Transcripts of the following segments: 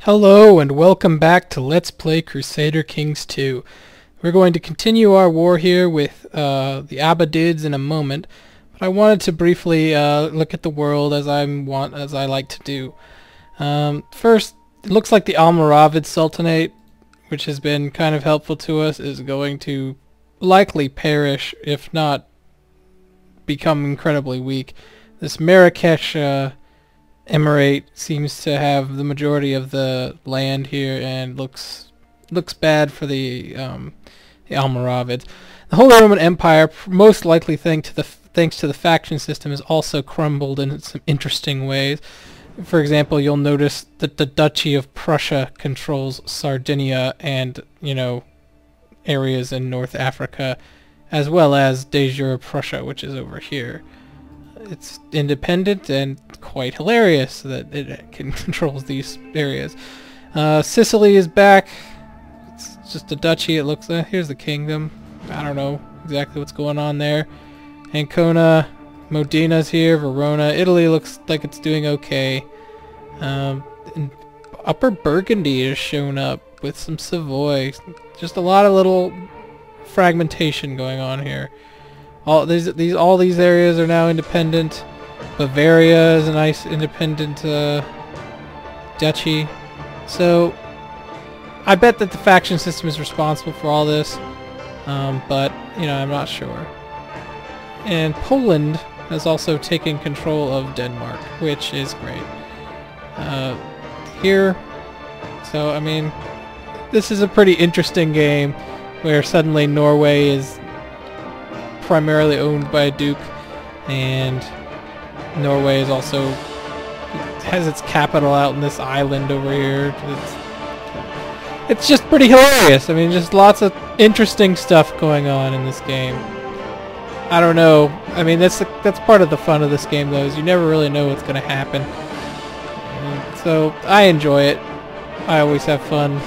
Hello and welcome back to Let's Play Crusader Kings 2. We're going to continue our war here with the Abbadids in a moment, but I wanted to briefly look at the world as I like to do. First, it looks like the Almoravid Sultanate, which has been kind of helpful to us, is going to likely perish, if not become incredibly weak. This Marrakesh Emirate seems to have the majority of the land here and looks bad for the Almoravids. The Holy Roman Empire, most likely thanks to the faction system, has also crumbled in some interesting ways. For example, you'll notice that the Duchy of Prussia controls Sardinia and, areas in North Africa, as well as de jure Prussia, which is over here. It's independent and quite hilarious that it controls these areas. Sicily is back. It's just a duchy, it looks like. Here's the kingdom. I don't know exactly what's going on there. Ancona, Modena's here, Verona. Italy looks like it's doing okay. And Upper Burgundy has shown up with some Savoy. Just a lot of little fragmentation going on here. All these areas are now independent. Bavaria is a nice independent duchy. So I bet that the faction system is responsible for all this, but I'm not sure. And Poland has also taken control of Denmark, which is great. Here, so I mean, this is a pretty interesting game where suddenly Norway is primarily owned by a duke, and Norway is also has its capital out in this island over here. It's just pretty hilarious. I mean, just lots of interesting stuff going on in this game. I don't know. I mean, that's part of the fun of this game, though, is you never really know what's going to happen. So I enjoy it. I always have fun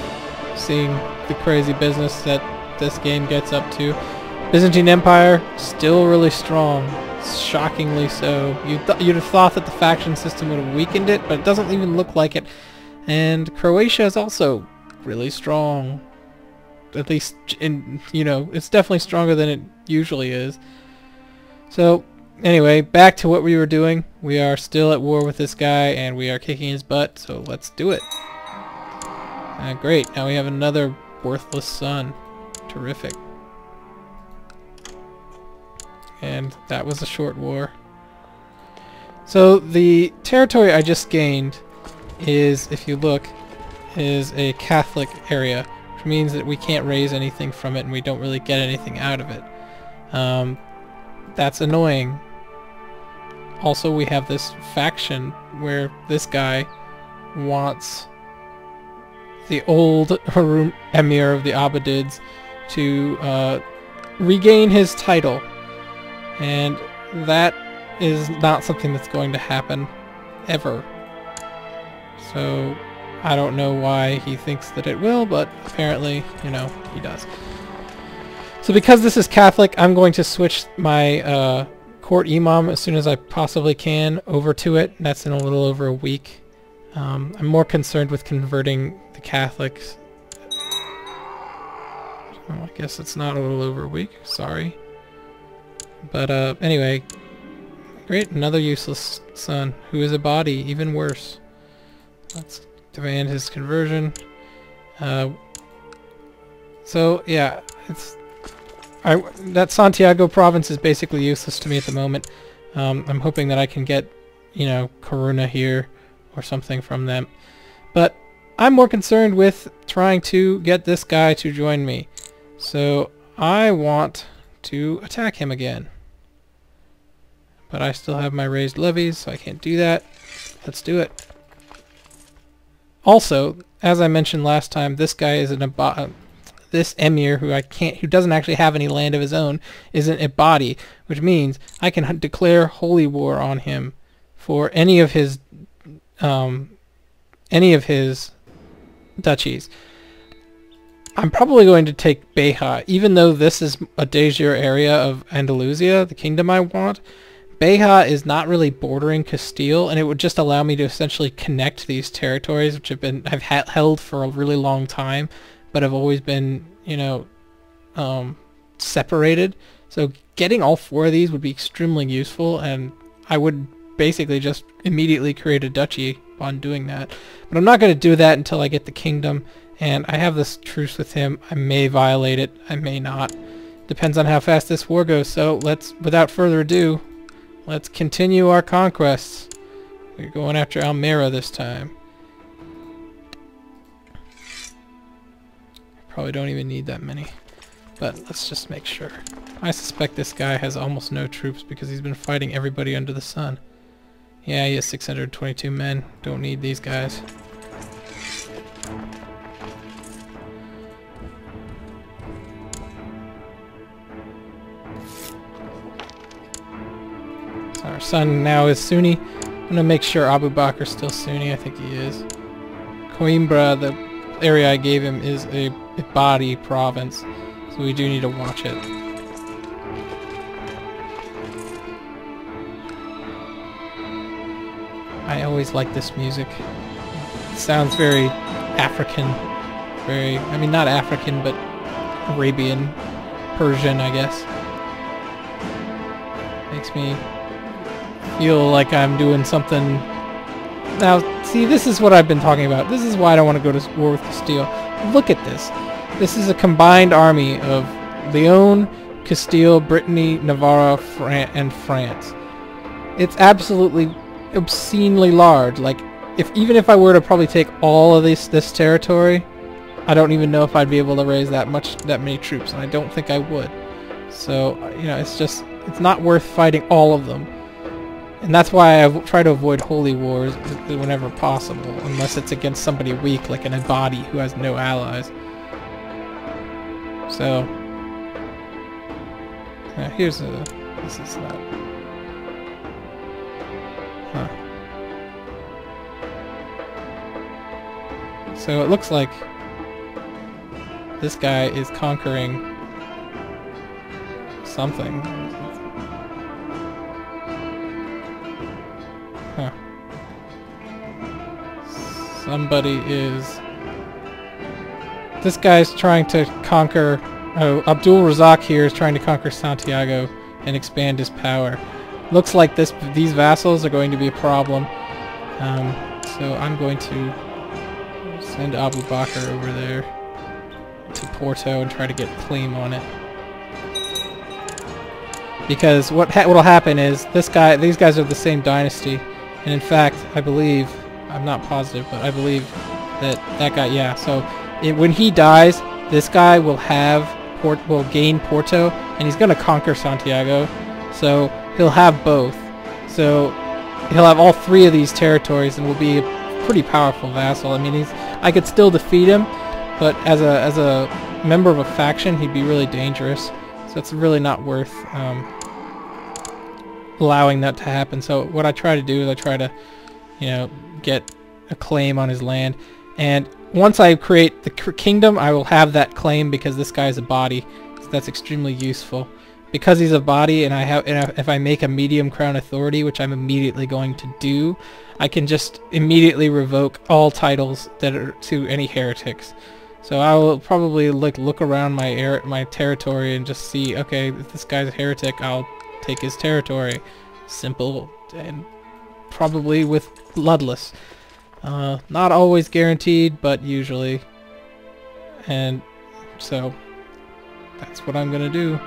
seeing the crazy business that this game gets up to. Byzantine Empire, still really strong. Shockingly so. You'd have thought that the faction system would have weakened it, but it doesn't even look like it. And Croatia is also really strong. At least, it's definitely stronger than it usually is. So, anyway, back to what we were doing. We are still at war with this guy, and we are kicking his butt, so let's do it. Great, now we have another worthless son. Terrific. And that was a short war. So the territory I just gained is, if you look, is a Catholic area, which means that we can't raise anything from it and we don't really get anything out of it. That's annoying. Also, we have this faction where this guy wants the old Emir of the Abbadids to regain his title. And that is not something that's going to happen ever. So I don't know why he thinks that it will, but apparently, he does. So because this is Catholic, I'm going to switch my court imam as soon as I possibly can over to it. That's in a little over a week. I'm more concerned with converting the Catholics. I guess it's not a little over a week. Sorry. But anyway, great, another useless son who is a body, even worse. Let's demand his conversion. So yeah, that Santiago province is basically useless to me at the moment. I'm hoping that I can get, Coruna here or something from them. But I'm more concerned with trying to get this guy to join me. So I want to attack him again. But I still have my raised levies, so I can't do that. Let's do it. Also, as I mentioned last time, this guy is this emir who doesn't actually have any land of his own, is an Ibadi, which means I can declare holy war on him for any of his duchies. I'm probably going to take Beja, even though this is a de jure area of Andalusia, the kingdom I want. Beja is not really bordering Castile, and it would just allow me to essentially connect these territories, which I've held for a really long time, but have always been, you know, separated. So getting all 4 of these would be extremely useful, and I would basically just immediately create a duchy on doing that. But I'm not going to do that until I get the kingdom, and I have this truce with him. I may violate it, I may not. Depends on how fast this war goes. So let's, without further ado, let's continue our conquests. We're going after Almera this time. Probably don't even need that many, but let's just make sure. I suspect this guy has almost no troops because he's been fighting everybody under the sun. Yeah, he has 622 men. Don't need these guys. So our son now is Sunni. I'm gonna make sure Abu Bakr's still Sunni. I think he is. Coimbra, the area I gave him, is a Ibadi province, so we do need to watch it. I always like this music. It sounds very African. Very, I mean, not African, but Arabian, Persian, I guess. Makes me feel like I'm doing something. Now, see, this is what I've been talking about. This is why I don't want to go to war with Castile. Look at this. This is a combined army of Leon, Castile, Brittany, Navarra, and France. It's absolutely obscenely large. Like, even if I were to probably take all of this territory, I don't even know if I'd be able to raise that many troops, and I don't think I would. So, you know, it's not worth fighting all of them. And that's why I try to avoid holy wars whenever possible, unless it's against somebody weak like an Ibadi who has no allies. So, this is not. Huh. So it looks like this guy is conquering something. Huh. Somebody is... This guy's trying to conquer... Oh, Abdul Razak here is trying to conquer Santiago and expand his power. Looks like these vassals are going to be a problem. So I'm going to send Abu Bakr over there to Porto and try to get a claim on it. Because what'll happen is these guys are the same dynasty, and in fact, I believe, I'm not positive, but I believe that guy, yeah. So when he dies, this guy will gain Porto, and he's going to conquer Santiago. So he'll have both. So he'll have all 3 of these territories, and will be a pretty powerful vassal. I mean, I could still defeat him, but as a member of a faction, he'd be really dangerous. So it's really not worth allowing that to happen. So what I try to do is I try to, you know, get a claim on his land, and once I create the kingdom, I will have that claim because this guy is a body. So that's extremely useful. Because he's a body, and if I make a medium crown authority, which I'm immediately going to do, I can just immediately revoke all titles that are to any heretics. So I will probably look around my territory and just see, okay, if this guy's a heretic, I'll take his territory. Simple, and probably with bloodless. Not always guaranteed, but usually. And so that's what I'm gonna do.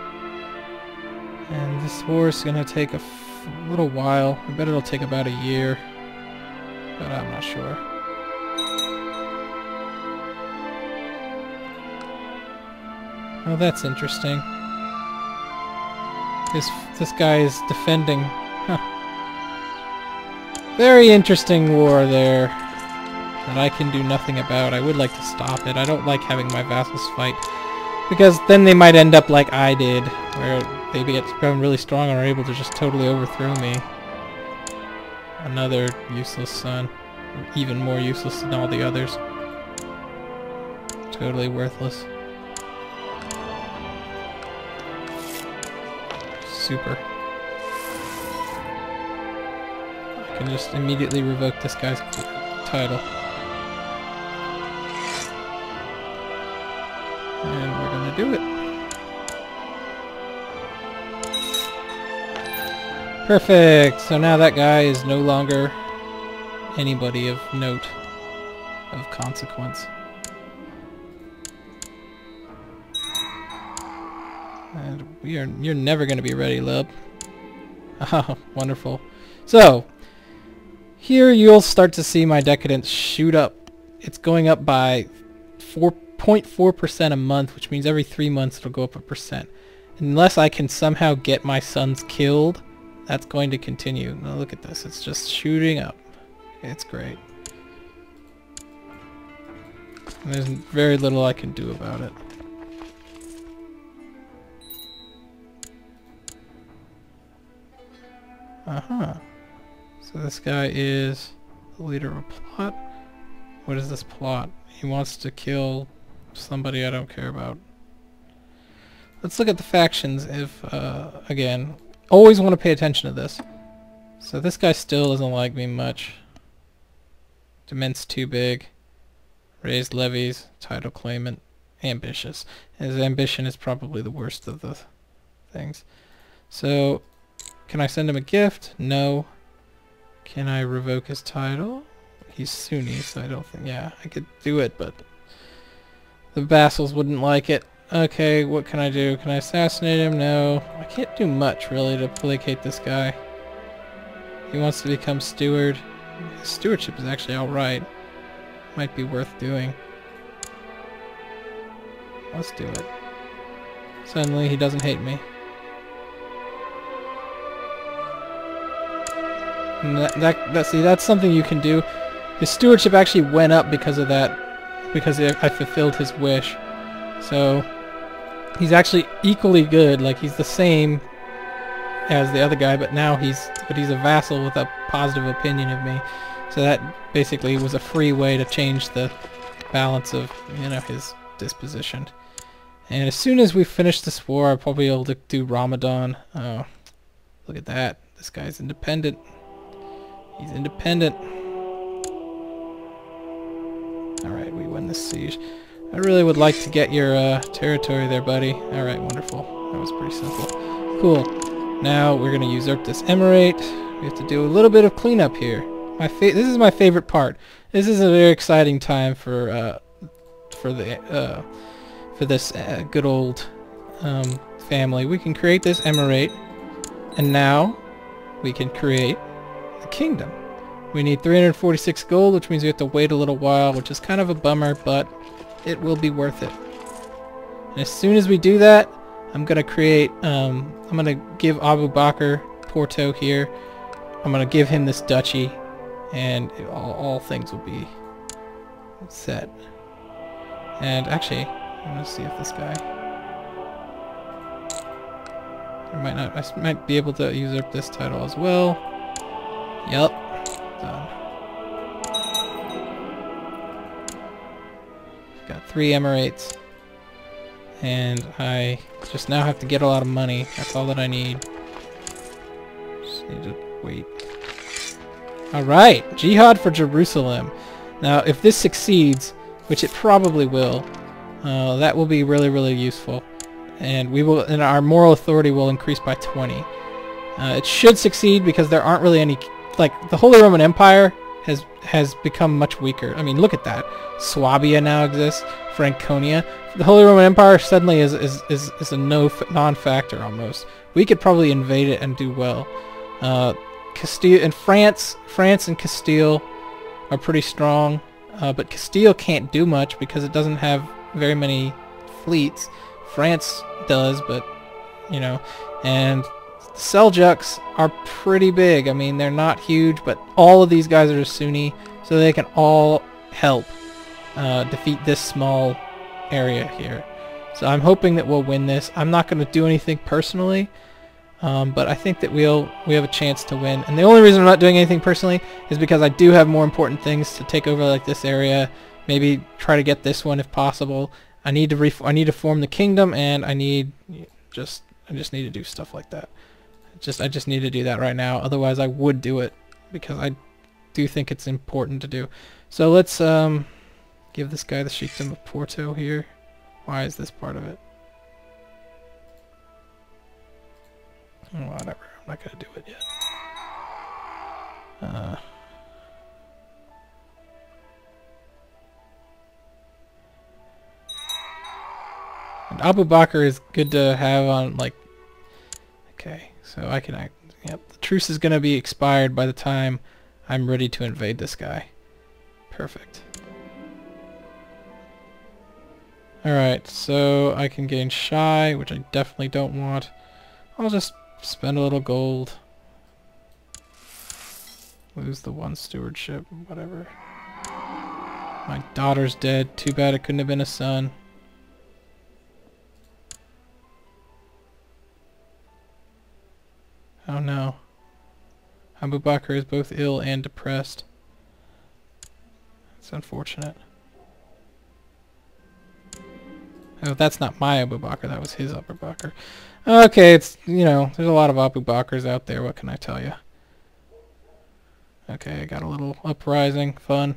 And this war is gonna take a little while. I bet it'll take about a year, but I'm not sure. Oh, that's interesting. This guy is defending. Huh. Very interesting war there that I can do nothing about. I would like to stop it. I don't like having my vassals fight, because then they might end up like I did, where they become really strong and are able to just totally overthrow me. Another useless son. Even more useless than all the others. Totally worthless. Super. can just immediately revoke this guy's title. And we're gonna do it. Perfect! So now that guy is no longer anybody of note, of consequence. And you're never gonna be ready, Lub. Oh, wonderful. So, here you'll start to see my decadence shoot up. It's going up by 4.4% a month, which means every 3 months it'll go up 1%. Unless I can somehow get my sons killed, that's going to continue. Now look at this, it's just shooting up. It's great. And there's very little I can do about it. So this guy is the leader of a plot. What is this plot? He wants to kill somebody I don't care about. Let's look at the factions. If again, always want to pay attention to this. So this guy still doesn't like me much. Dement's too big. Raised levies. Title claimant. Ambitious. His ambition is probably the worst of the things. So, can I send him a gift? No. Can I revoke his title? He's Sunni, so I don't think... Yeah, I could do it, but the vassals wouldn't like it. Okay, what can I do? Can I assassinate him? No. I can't do much, really, to placate this guy. He wants to become steward. His stewardship is actually alright. Might be worth doing. Let's do it. Suddenly, he doesn't hate me. And see, that's something you can do. His stewardship actually went up because of that, because I fulfilled his wish. So he's actually equally good. Like, he's the same as the other guy, but now he's a vassal with a positive opinion of me. So that basically was a free way to change the balance of, you know, his disposition. And as soon as we finish this war, I'll probably be able to do Ramadan. Oh, look at that! This guy's independent. He's independent. Alright, we win this siege. I really would like to get your territory there, buddy. Alright, wonderful. That was pretty simple. Cool. Now we're going to usurp this emirate. We have to do a little bit of cleanup here. This is my favorite part. This is a very exciting time for this good old family. We can create this emirate, and now we can create the kingdom. We need 346 gold, which means we have to wait a little while, which is kind of a bummer, but it will be worth it. And as soon as we do that, I'm gonna create I'm gonna give Abu Bakr Porto here. I'm gonna give him this duchy, and all things will be set. And actually, I'm gonna see if this guy, I might be able to usurp this title as well. Yup. Done. Got 3 emirates. And I just now have to get a lot of money. That's all that I need. Just need to wait. Alright! Jihad for Jerusalem. Now, if this succeeds, which it probably will, that will be really, really useful. And our moral authority will increase by 20. It should succeed because there aren't really any... Like, the Holy Roman Empire has become much weaker. I mean, look at that. Swabia now exists. Franconia. The Holy Roman Empire suddenly is a non-factor almost. We could probably invade it and do well. Castile and France and Castile are pretty strong, but Castile can't do much because it doesn't have very many fleets. France does, but you know, and the Seljuks are pretty big. I mean, they're not huge, but all of these guys are Sunni, so they can all help defeat this small area here. So I'm hoping that we'll win this. I'm not going to do anything personally, but I think that we have a chance to win. And the only reason I'm not doing anything personally is because I do have more important things to take over, like this area. Maybe try to get this one if possible. I need to form the kingdom, and I just need to do stuff like that. I just need to do that right now. Otherwise, I would do it because I do think it's important to do. So let's give this guy the Sheikdom of Porto here. Why is this part of it? Whatever, I'm not gonna do it yet. And Abu Bakr is good to have on, like, okay, so I can, yep, the truce is gonna be expired by the time I'm ready to invade this guy. Perfect. Alright, so I can gain Shy, which I definitely don't want. I'll just spend a little gold. Lose the one stewardship, whatever. My daughter's dead. Too bad it couldn't have been a son. Oh no. Abu Bakr is both ill and depressed. It's unfortunate. Oh, that's not my Abu Bakr, that was his Abu Bakr. Okay, it's, you know, there's a lot of Abu Bakrs out there, what can I tell you? Okay, I got a little uprising, fun.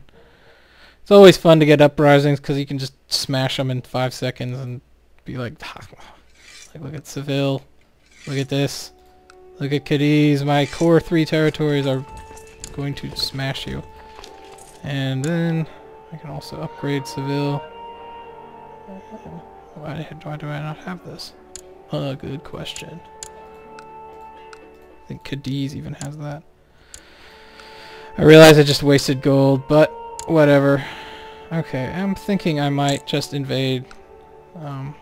It's always fun to get uprisings because you can just smash them in 5 seconds and be like, look at Seville, look at this, look at Cadiz, my core 3 territories are going to smash you. And then I can also upgrade Seville. Why do I not have this? Good question. I think Cadiz even has that. I realize I just wasted gold, but whatever. Okay, I'm thinking I might just invade. I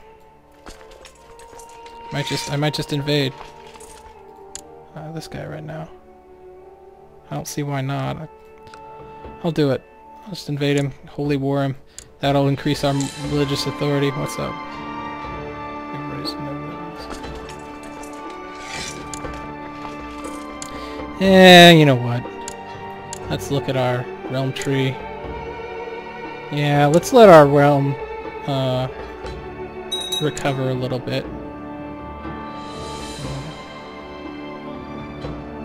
might just invade this guy right now. I don't see why not. I'll do it. I'll just invade him, holy war him. That'll increase our religious authority. What's up? Everybody's yeah, you know what? Let's look at our realm tree. Yeah, let's let our realm recover a little bit.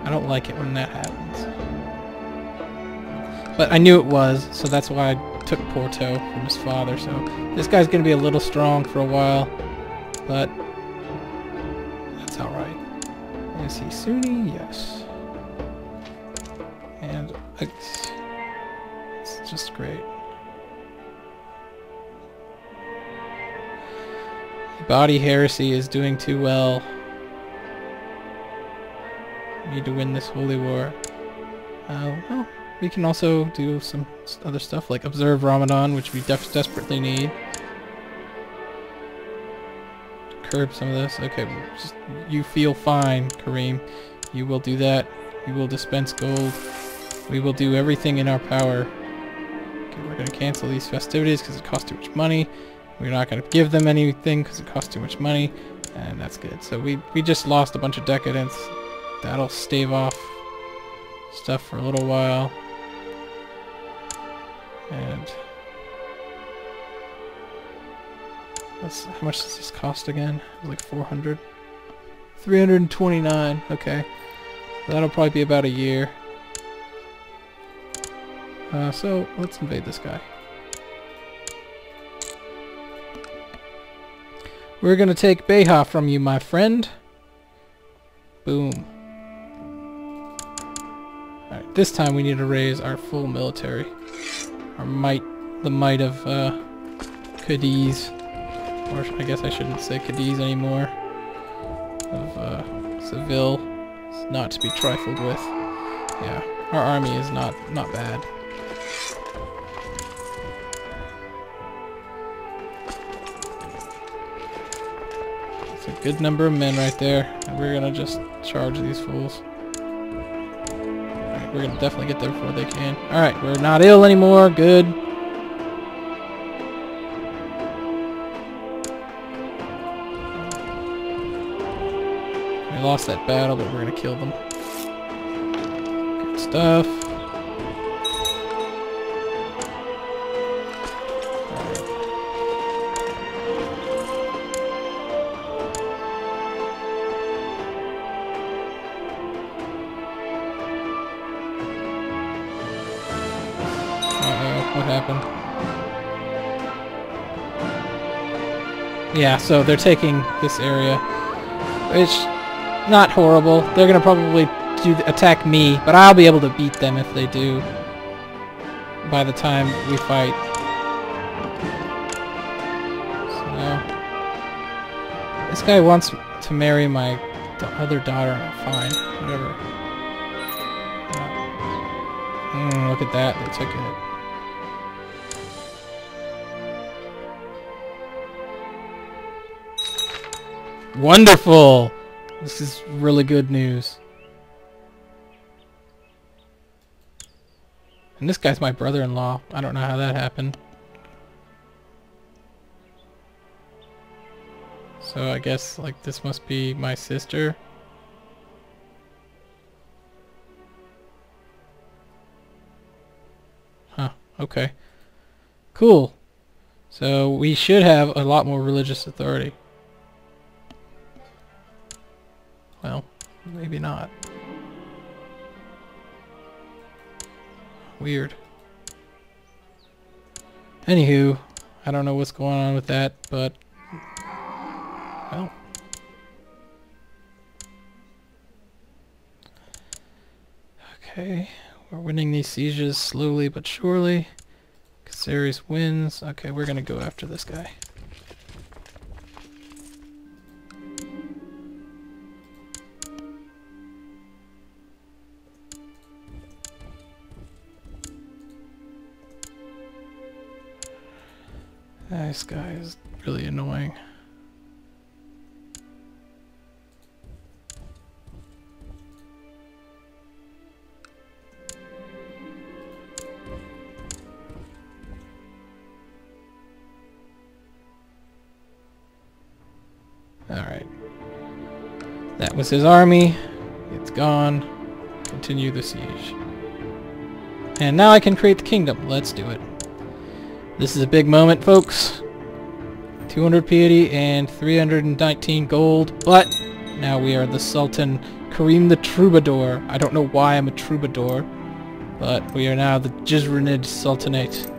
I don't like it when that happens. But I knew it was, so that's why I took Porto from his father. So this guy's going to be a little strong for a while, but that's alright. Is he Sunni? Yes. And it's just great. Body Heresy is doing too well. We need to win this holy war. Well, we can also do some other stuff like observe Ramadan, which we desperately need. Curb some of this. Okay, just, you feel fine, Kareem. You will do that. You will dispense gold. We will do everything in our power. Okay, we're going to cancel these festivities because it costs too much money. We're not going to give them anything because it costs too much money. And that's good. So we just lost a bunch of decadence. That'll stave off stuff for a little while. And how much does this cost again? Like 400? 329. Okay. That'll probably be about a year. So let's invade this guy. We're gonna take Beha from you, my friend. Boom. Alright, this time we need to raise our full military. Our might, the might of Cadiz. Or I guess I shouldn't say Cadiz anymore. Of Seville. It's not to be trifled with. Yeah, our army is not bad. It's a good number of men right there. And we're gonna just charge these fools. Alright, we're gonna definitely get there before they can. Alright, we're not ill anymore. Good. We lost that battle, but we're gonna kill them. Good stuff. Yeah, so they're taking this area, which not horrible. They're gonna probably attack me, but I'll be able to beat them if they do by the time we fight. So this guy wants to marry my other daughter. Fine, whatever. Look at that, they took it. Wonderful! This is really good news. And this guy's my brother-in-law. I don't know how that happened. So I guess, like, this must be my sister. Huh, okay. Cool. So we should have a lot more religious authority. Well, maybe not. Weird. Anywho, I don't know what's going on with that, but well. Okay, we're winning these sieges slowly but surely. Caceres wins. Okay, we're gonna go after this guy. This guy is really annoying. Alright. That was his army. It's gone. Continue the siege. And now I can create the kingdom. Let's do it. This is a big moment, folks. 200 piety and 319 gold, but now we are the Sultan Karim the Troubadour. I don't know why I'm a troubadour, but we are now the Jizranid Sultanate.